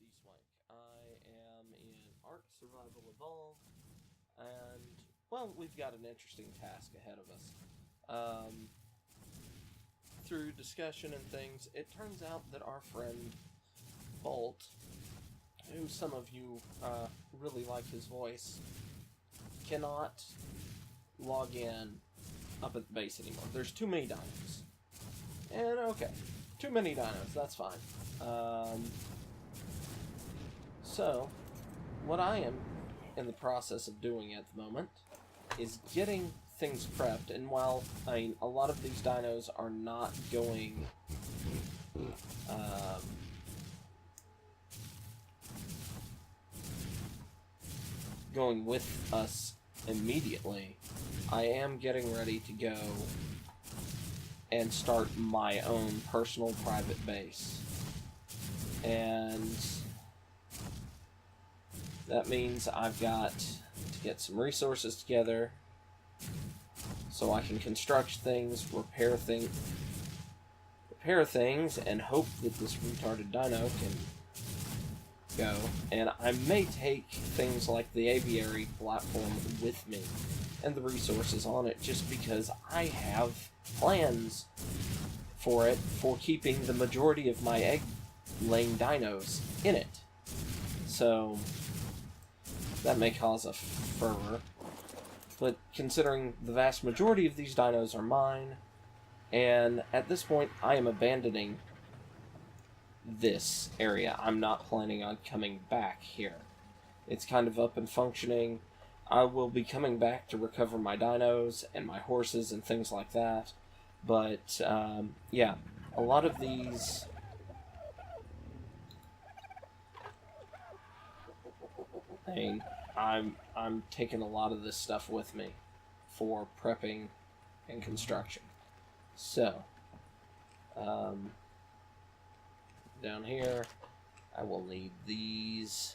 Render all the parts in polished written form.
Dswank. I am in Ark Survival Evolved, and, well, we've got an interesting task ahead of us. Through discussion and things, it turns out that our friend Bolt, who some of you really like his voice, cannot log in up at the base anymore. There's too many dinos. And okay, too many dinos, that's fine. So, what I am in the process of doing at the moment is getting things prepped, and while, a lot of these dinos are not going, going with us immediately, I am getting ready to go and start my own personal private base. And that means I've got to get some resources together so I can construct things, repair things, and hope that this retarded dino can go. And I may take things like the aviary platform with me and the resources on it, just because I have plans for it, for keeping the majority of my egg-laying dinos in it. So that may cause a fervor, but considering the vast majority of these dinos are mine, and at this point I am abandoning this area. I'm not planning on coming back here. It's kind of up and functioning. I will be coming back to recover my dinos and my horses and things like that, but yeah, a lot of these I'm taking a lot of this stuff with me for prepping and construction. So, down here, I will need these,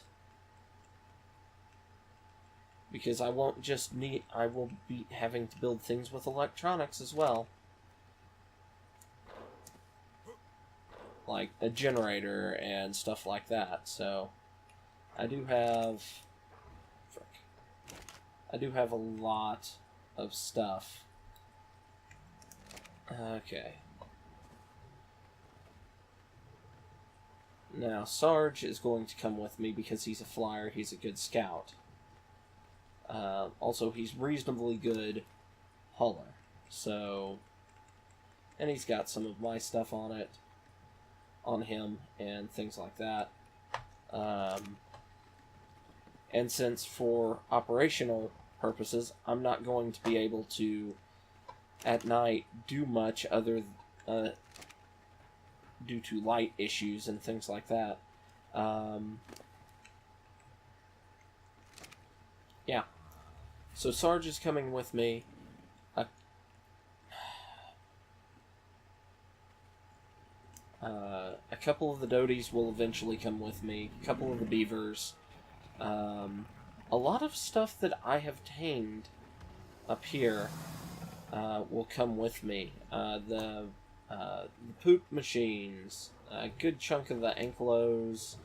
because I won't just need, I will be having to build things with electronics as well, like a generator and stuff like that. So I do have a lot of stuff. Okay. Now, Sarge is going to come with me because he's a flyer, he's a good scout. Also, he's reasonably good hauler. So, and he's got some of my stuff on him, and things like that. And since for operational purposes, I'm not going to be able to, at night, do much other due to light issues and things like that. Yeah. So Sarge is coming with me. A couple of the doties will eventually come with me. A couple of the beavers. A lot of stuff that I have tamed up here will come with me. The poop machines, a good chunk of the ankylos.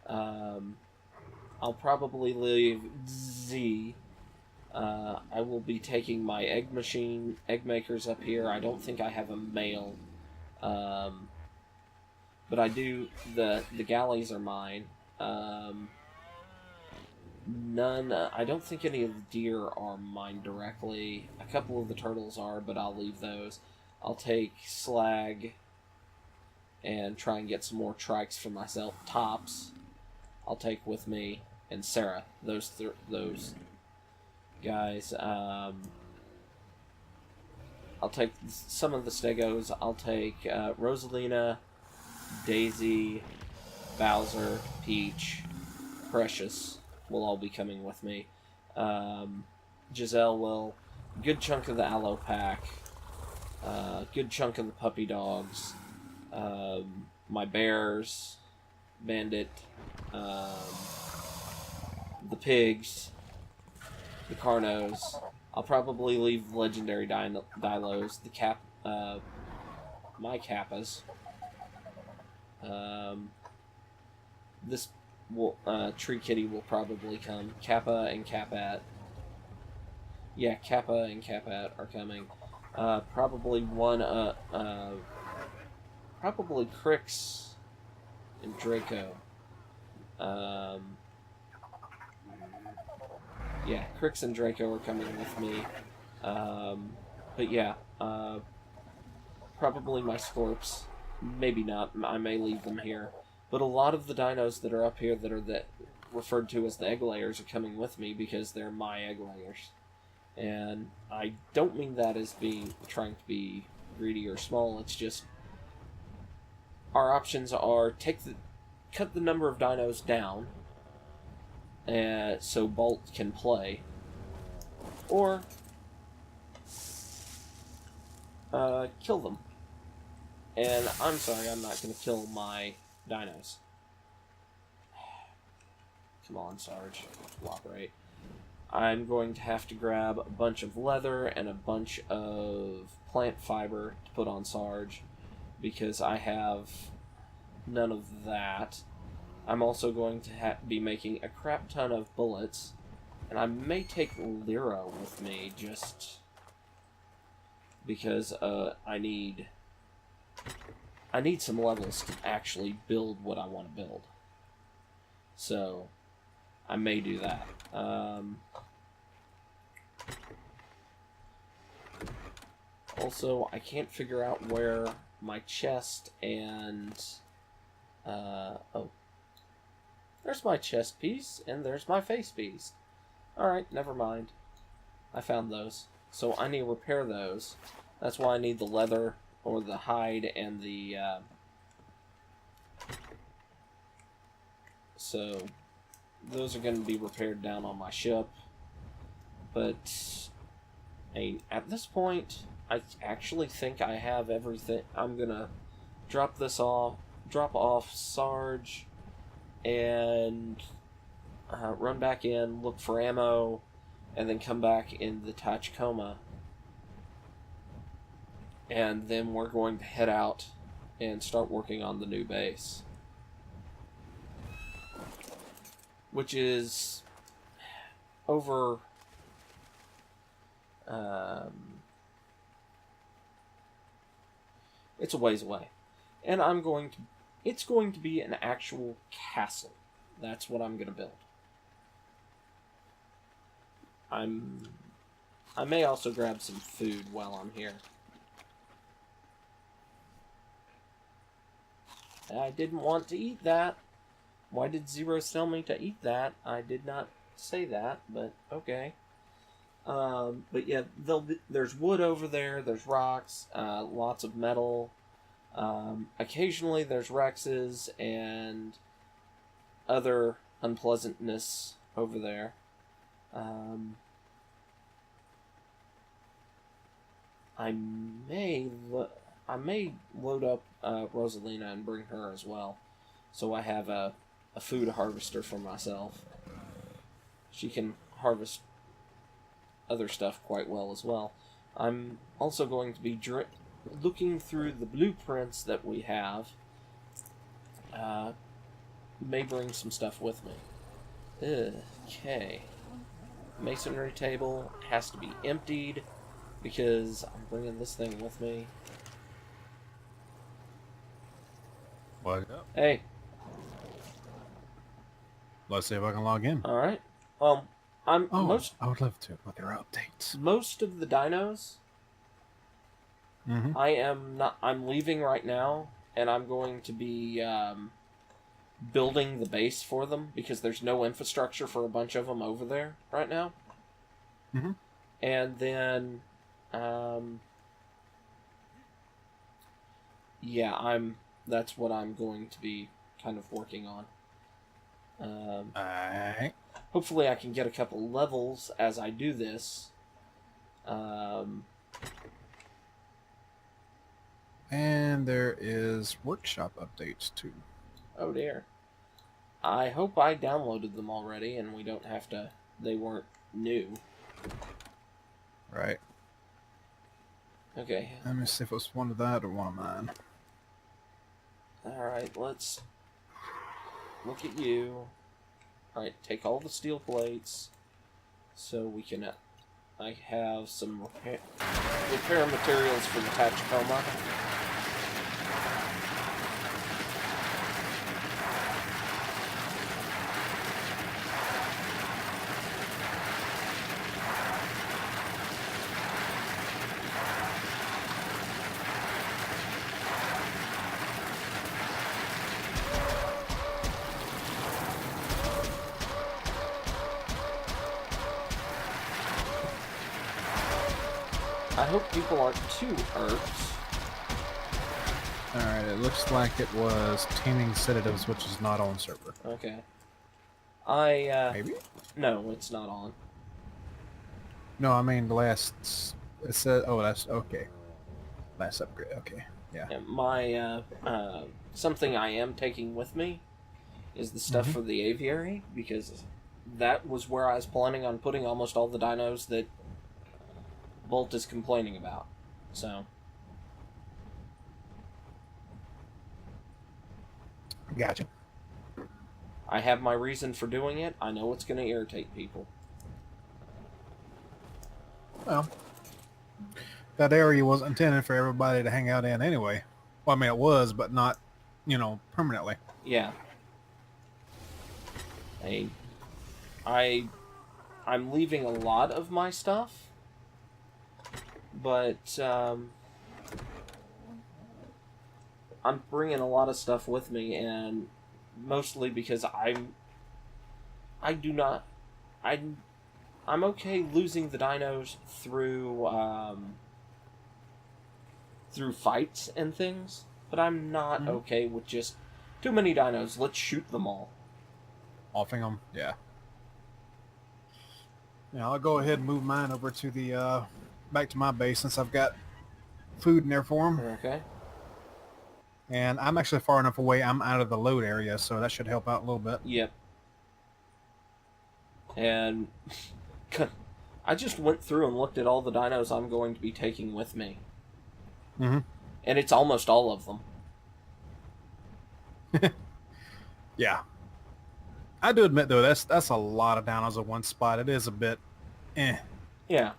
I'll probably leave Z. I will be taking my egg makers up here. I don't think I have a male. But I do, the galleys are mine. None, I don't think any of the deer are mine directly. A couple of the turtles are, but I'll leave those. I'll take slag and try and get some more trikes for myself. Tops, I'll take with me, and Sarah. Those guys. I'll take some of the stegos. I'll take Rosalina, Daisy, Bowser, Peach, Precious will all be coming with me. Giselle will. Good chunk of the aloe pack. Good chunk of the puppy dogs. My bears. Bandit. The pigs. The Carnos. I'll probably leave the legendary Dilos. The my Kappas. This Tree Kitty will probably come. Kappa and Capat. Yeah, Kappa and Capat are coming. Probably probably Crix and Draco. Yeah, Crix and Draco are coming with me. But yeah, probably my Scorps. Maybe not. I may leave them here. But a lot of the dinos that are up here that are referred to as the egg layers are coming with me because they're my egg layers. And I don't mean that as trying to be greedy or small. It's just our options are cut the number of dinos down, so Bolt can play, or kill them. And I'm sorry, I'm not going to kill my dinos. Come on, Sarge, cooperate. I'm going to have to grab a bunch of leather and a bunch of plant fiber to put on Sarge, because I have none of that. I'm also going to be making a crap ton of bullets, and I may take Lyra with me just because I need some levels to actually build what I want to build. So I may do that. Also, I can't figure out where my chest and oh, there's my chest piece and there's my face piece. Alright, never mind. I found those. So I need to repair those. That's why I need the leather or the hide and the so those are going to be repaired down on my ship. But at this point, I actually think I have everything. I'm going to drop off Sarge, and run back in, look for ammo, and then come back in the Tachikoma. And then we're going to head out and start working on the new base. Which is over it's a ways away. And it's going to be an actual castle. That's what I'm going to build. I may also grab some food while I'm here. I didn't want to eat that. Why did Zero tell me to eat that? I did not say that, but okay. But yeah, there's wood over there, there's rocks, lots of metal. Occasionally there's Rexes and other unpleasantness over there. I may load up Rosalina and bring her as well, so I have a food harvester for myself. She can harvest other stuff quite well as well. I'm also going to be looking through the blueprints that we have. May bring some stuff with me. Okay. Masonry table has to be emptied because I'm bringing this thing with me. What up? Hey. Let's see if I can log in. All right. I would love to with your updates. Most of the dinos, I'm leaving right now, and I'm going to be building the base for them because there's no infrastructure for a bunch of them over there right now. Mm-hmm. And then, that's what I'm going to be kind of working on. Alright. Hopefully I can get a couple levels as I do this. And there is workshop updates too. Oh dear. I hope I downloaded them already and we don't have to... They weren't new. Right. Okay. Let me see if it was one of that or one of mine. Alright, let's... look at you. Alright, take all the steel plates so we can... I have some repair materials for the Tachikoma. I hope people aren't too hurt. Alright, it looks like it was Teeming Sedatives, which is not on server. Okay. Maybe? No, it's not on. No, I mean the last... It said... Oh, that's... Okay. Last upgrade, okay. Yeah. And my, something I am taking with me is the stuff for the aviary, because that was where I was planning on putting almost all the dinos that Bolt is complaining about. So... Gotcha. I have my reason for doing it. I know it's going to irritate people. Well, that area was intended for everybody to hang out in anyway. Well, I mean, it was, but not, permanently. Yeah. I'm leaving a lot of my stuff, but I'm bringing a lot of stuff with me, and mostly because I'm okay losing the dinos through fights and things, but I'm not okay with just too many dinos. Let's shoot them all. Offing them, yeah. Yeah, I'll go ahead and move mine over to the back to my base since I've got food in there for them. Okay. And I'm actually far enough away. I'm out of the load area, so that should help out a little bit. Yep. And I just went through and looked at all the dinos I'm going to be taking with me. Mm-hmm. And it's almost all of them. Yeah. I do admit, though, that's a lot of dinos at one spot. It is a bit Yeah.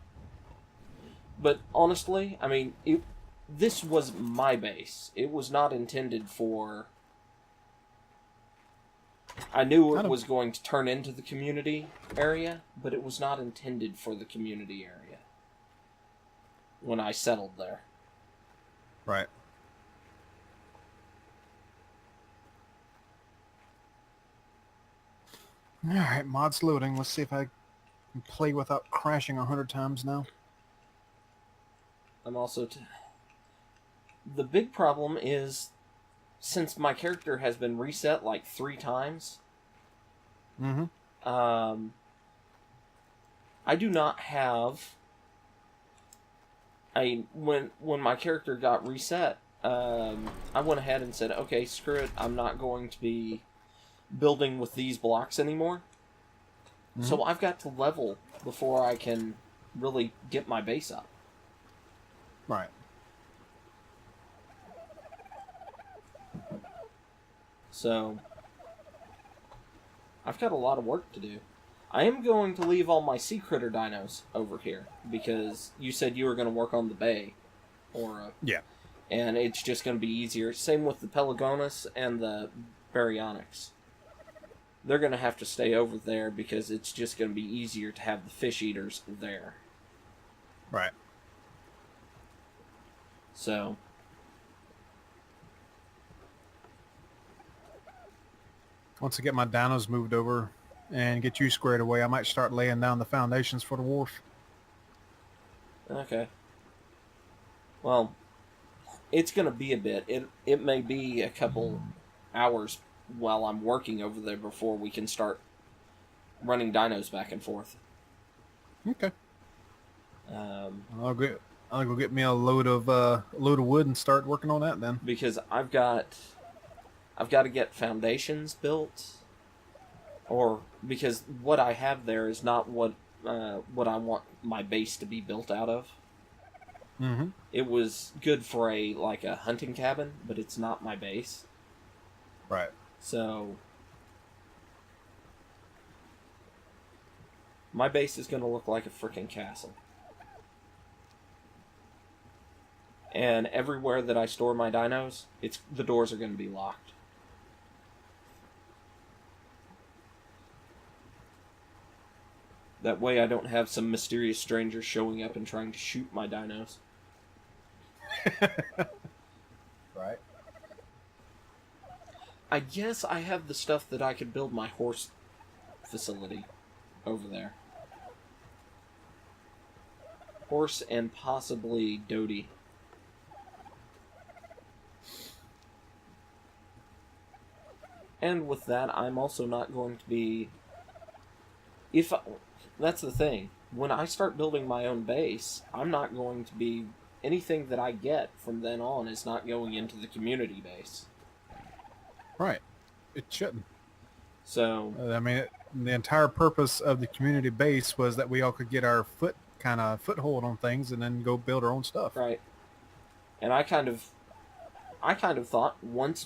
But honestly, I mean, this was my base. It was not intended for... I knew it was going to turn into the community area, but it was not intended for the community area when I settled there. Right. Alright, mods loading. Let's see if I can play without crashing 100 times now. I'm also... The big problem is, since my character has been reset like 3 times, I do not have... when my character got reset, I went ahead and said, okay, screw it, I'm not going to be building with these blocks anymore. So I've got to level before I can really get my base up. Right. So, I've got a lot of work to do. I am going to leave all my sea critter dinos over here, because you said you were going to work on the bay. Yeah. And it's just going to be easier. Same with the Pelagonus and the Baryonyx. They're going to have to stay over there, because it's just going to be easier to have the fish eaters there. Right. So... Once I get my dinos moved over and get you squared away, I might start laying down the foundations for the wharf. Okay. Well, it's going to be a bit. It may be a couple hours while I'm working over there before we can start running dinos back and forth. Okay. I'll go get me a load of wood and start working on that then. Because I've got to get foundations built, or because what I have there is not what I want my base to be built out of. It was good for a hunting cabin, but it's not my base. Right. So My base is going to look like a freaking castle. And everywhere that I store my dinos, the doors are going to be locked. That way I don't have some mysterious stranger showing up and trying to shoot my dinos. Right. I guess I have the stuff that I could build my horse facility over there. Horse and possibly Doty. And with that, I'm also not going to be... That's the thing. When I start building my own base, I'm not going to be... Anything that I get from then on is not going into the community base. Right. It shouldn't. So... I mean, the entire purpose of the community base was that we all could get our foothold on things and then go build our own stuff. Right. And I kind of thought once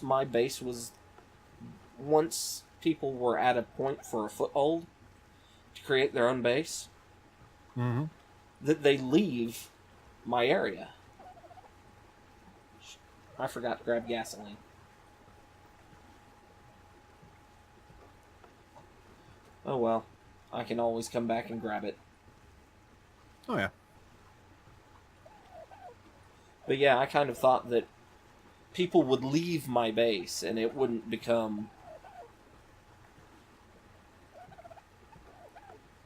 people were at a point for a foothold to create their own base, Mm-hmm. that they leave my area. I forgot to grab gasoline. Oh well, I can always come back and grab it. Oh yeah. But yeah, I kind of thought that people would leave my base and it wouldn't become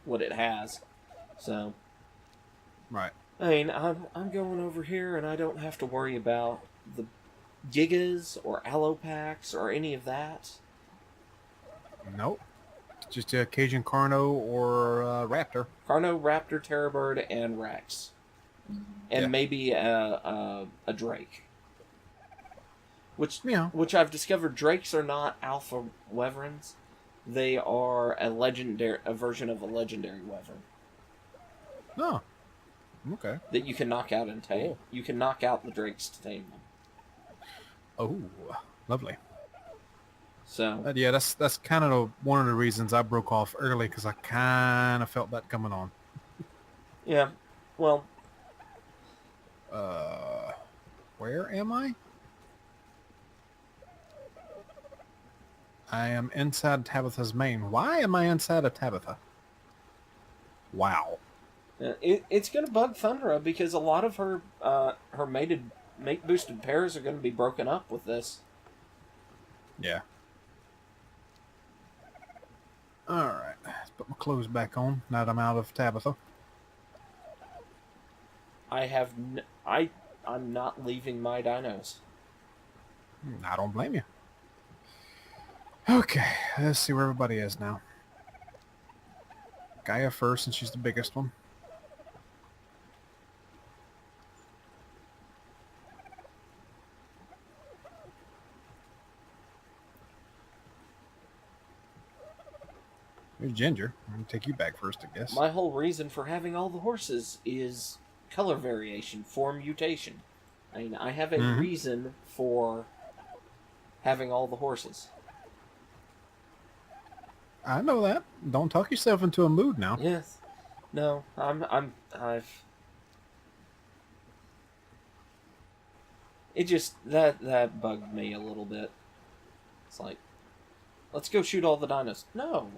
what it has. So, Right. I mean, I'm going over here and I don't have to worry about the gigas or allopacks or any of that. Nope. Just a Cajun Carno or Raptor. Carno, Raptor, Terrorbird, and Rex. And Yeah. maybe a Drake. Which I've discovered Drakes are not alpha wyverns. They are a version of a legendary wyvern. Oh. Okay. That you can knock out and tame. Cool. You can knock out the Drakes to tame them. Oh, lovely. So Yeah, that's kind of one of the reasons I broke off early, because I kind of felt that coming on. yeah, well, Where am I? I am inside Tabitha's main. Why am I inside of Tabitha? Wow. it's going to bug Thundra because a lot of her mate boosted pairs are going to be broken up with this. Yeah. Alright, let's put my clothes back on now that I'm out of Tabitha. I'm not leaving my dinos. I don't blame you. Okay, let's see where everybody is now. Gaia first, since she's the biggest one. Here's Ginger. I'm going to take you back first, I guess. My whole reason for having all the horses is color variation for mutation. I mean, I have a reason for having all the horses. I know that. Don't talk yourself into a mood now. Yes. No, It just, that bugged me a little bit. It's like, let's go shoot all the dinos. No.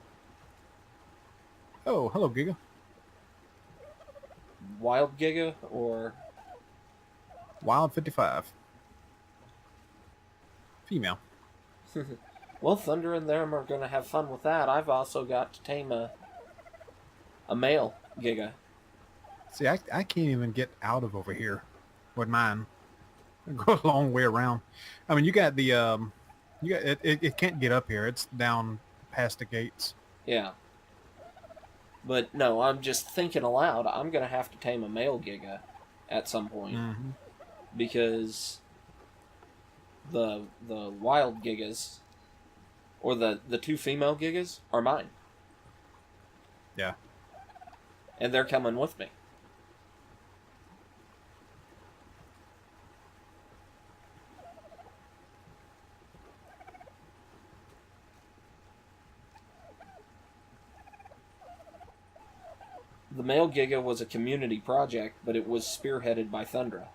Oh, hello, Giga. Wild Giga or... Wild 55. Female. Well, Thunder and them are going to have fun with that. I've also got to tame a male Giga. See, I can't even get out of over here with mine. I go a long way around. I mean, you got the it can't get up here. It's down past the gates. Yeah. But no, I'm just thinking aloud. I'm going to have to tame a male Giga at some point. Mm-hmm. Because the wild Gigas, or the two female Gigas, are mine. Yeah. And they're coming with me. The male Giga was a community project, but it was spearheaded by Thundra.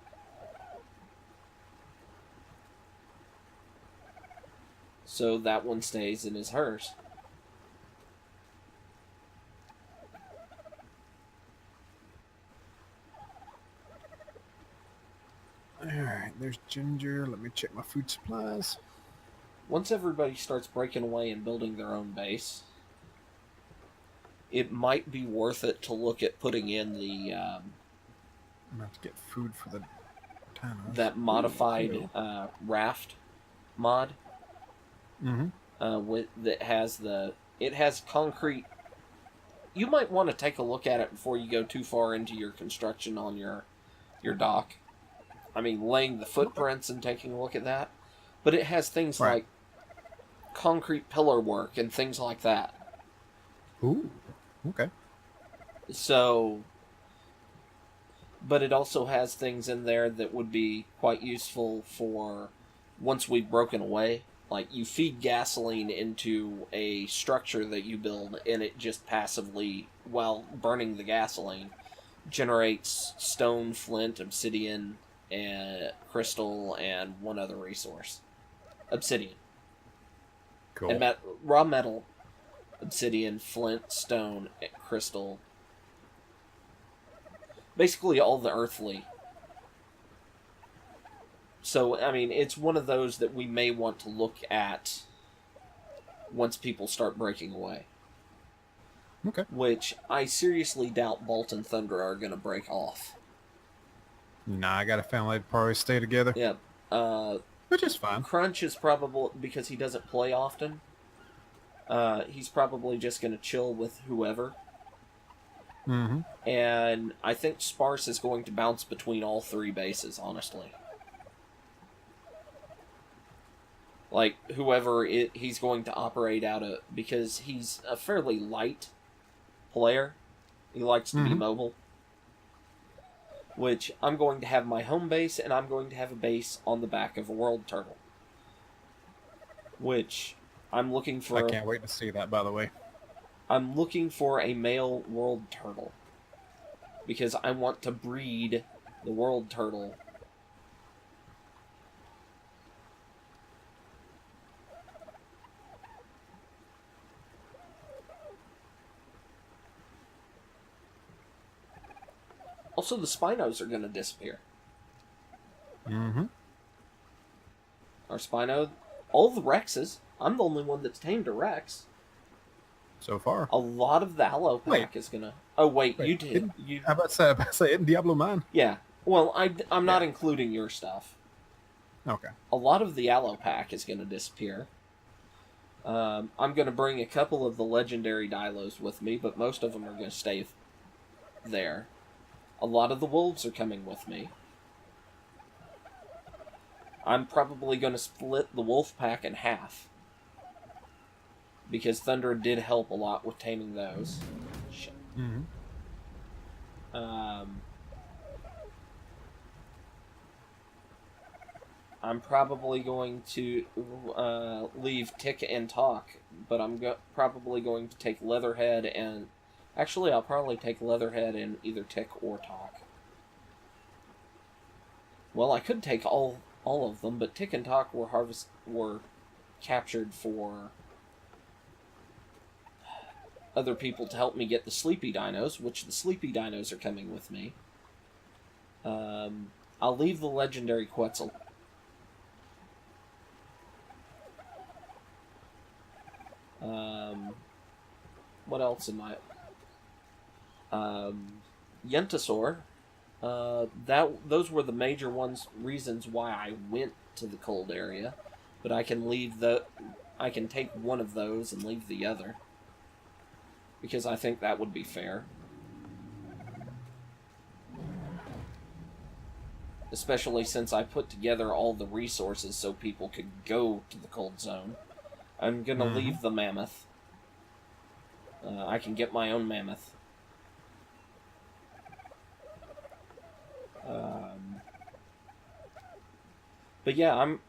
So that one stays and is hers. Alright, there's Ginger. Let me check my food supplies. Once everybody starts breaking away and building their own base, it might be worth it to look at putting in the I'm gonna have to get food for the dinos. that modified raft mod. Mm-hmm. It has concrete. You might want to take a look at it before you go too far into your construction on your dock. I mean, laying the footprints and taking a look at that. But it has things like concrete pillar work and things like that. Ooh, okay. So, but it also has things in there that would be quite useful for once we've broken away. Like, you feed gasoline into a structure that you build, and it just passively, while burning the gasoline, generates stone, flint, obsidian, and crystal, and one other resource. Obsidian. Cool. And raw metal, obsidian, flint, stone, crystal. Basically all the earthly. So, I mean, it's one of those that we may want to look at once people start breaking away. Okay. Which I seriously doubt Bolt and Thunder are going to break off. Nah, I got a family that probably stay together. Yeah. Which is fine. Crunch is probably, because he doesn't play often, he's probably just going to chill with whoever. Mm-hmm. And I think Sparse is going to bounce between all three bases, honestly. Like, whoever he's going to operate out of, because he's a fairly light player. He likes to be mobile. Which, I'm going to have my home base, and I'm going to have a base on the back of a world turtle. Which, I'm looking for... I can't wait to see that, by the way. I'm looking for a male world turtle. Because I want to breed the world turtle. Also, the Spinos are going to disappear. Mm-hmm. Our Spino... All the Rexes. I'm the only one that's tamed a Rex. So far. A lot of the Hallow Pack is going to... Oh, wait, you did. How about say it in Diablo mine? Yeah. Well, I'm not including your stuff. Okay. A lot of the Allo Pack is going to disappear. I'm going to bring a couple of the legendary Dilos with me, but most of them are going to stay there. A lot of the Wolves are coming with me. I'm probably going to split the Wolf Pack in half. Because Thunder did help a lot with taming those. Shit. Mm-hmm. I'm probably going to leave Tick and Talk, but I'm probably going to take Leatherhead and... Actually, I'll probably take Leatherhead and either Tick or Talk. Well, I could take all of them, but Tick and Talk were captured for other people to help me get the Sleepy Dinos, which the Sleepy Dinos are coming with me. I'll leave the legendary Quetzal. What else am I... Yentasaur. Those were the major reasons why I went to the cold area. But I can I can take one of those and leave the other. Because I think that would be fair. Especially since I put together all the resources so people could go to the cold zone. I'm gonna leave the Mammoth. I can get my own Mammoth. But yeah, I'm...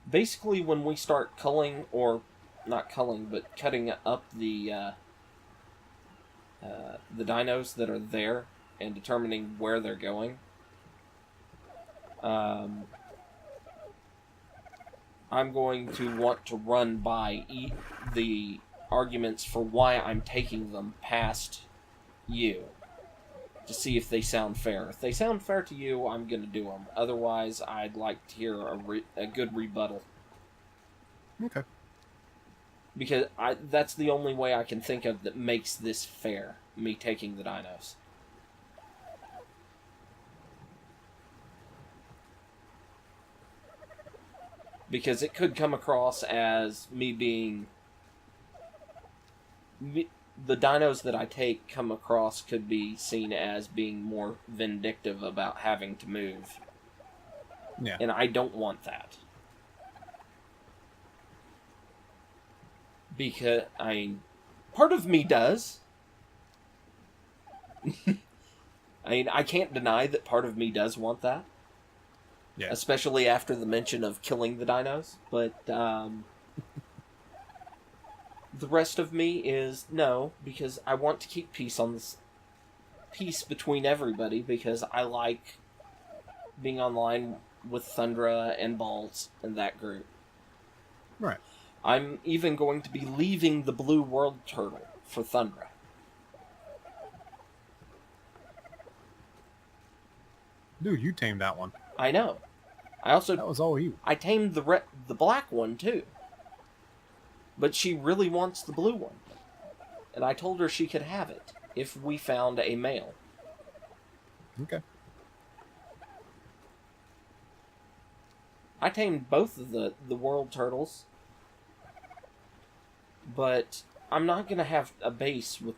Basically, when we start culling, or... Not culling, but cutting up the... the dinos that are there and determining where they're going. I'm going to want to run by the arguments for why I'm taking them past you to see if they sound fair. If they sound fair to you, I'm going to do them. Otherwise, I'd like to hear a good rebuttal. Okay. Because that's the only way I can think of that makes this fair, me taking the dinos. Because it could come across as me being... the dinos that I take come across could be seen as being more vindictive about having to move. Yeah. And I don't want that. Because, part of me does. I can't deny that part of me does want that. Yeah. Especially after the mention of killing the dinos. But, the rest of me is no, because I want to keep peace between everybody, because I like being online with Thundra and Balls and that group. Right. I'm even going to be leaving the Blue World Turtle for Thundra. Dude, you tamed that one. I know. That was all you. I tamed the black one too. But she really wants the blue one. And I told her she could have it if we found a male. Okay. I tamed both of the world turtles. But I'm not going to have a base with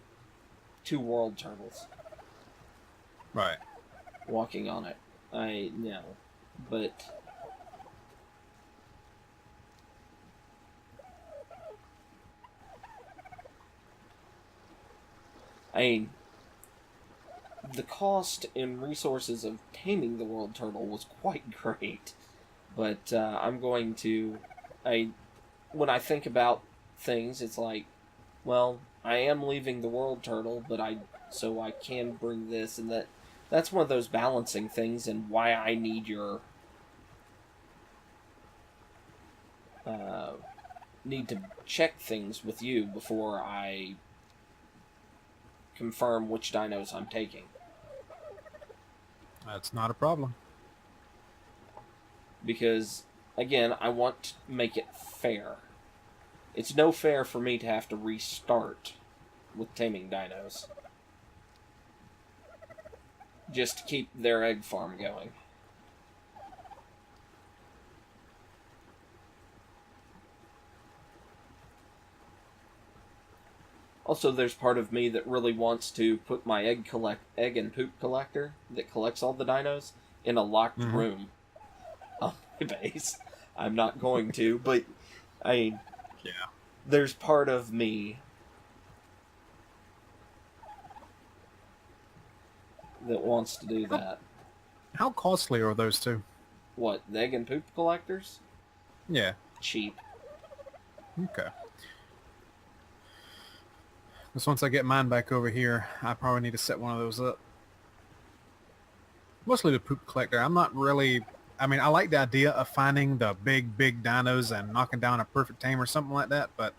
2 world turtles. Right. Walking on it. I know. But... the cost in resources of taming the world turtle was quite great. But I'm going to... when I think about things, it's like, well, I am leaving the world turtle, but so I can bring this and that. That's one of those balancing things, and why I need your need to check things with you before I confirm which dinos I'm taking. That's not a problem. Because, again, I want to make it fair. It's no fair for me to have to restart with taming dinos. Just to keep their egg farm going. Also, there's part of me that really wants to put my egg and poop collector that collects all the dinos in a locked room on my base. I'm not going to, but yeah. There's part of me that wants to do that. How costly are those two? What, the egg and poop collectors? Yeah. Cheap. Okay. Because once I get mine back over here, I probably need to set one of those up. Mostly the poop collector. I'm not really... I mean, I like the idea of finding the big dinos and knocking down a perfect tame or something like that, but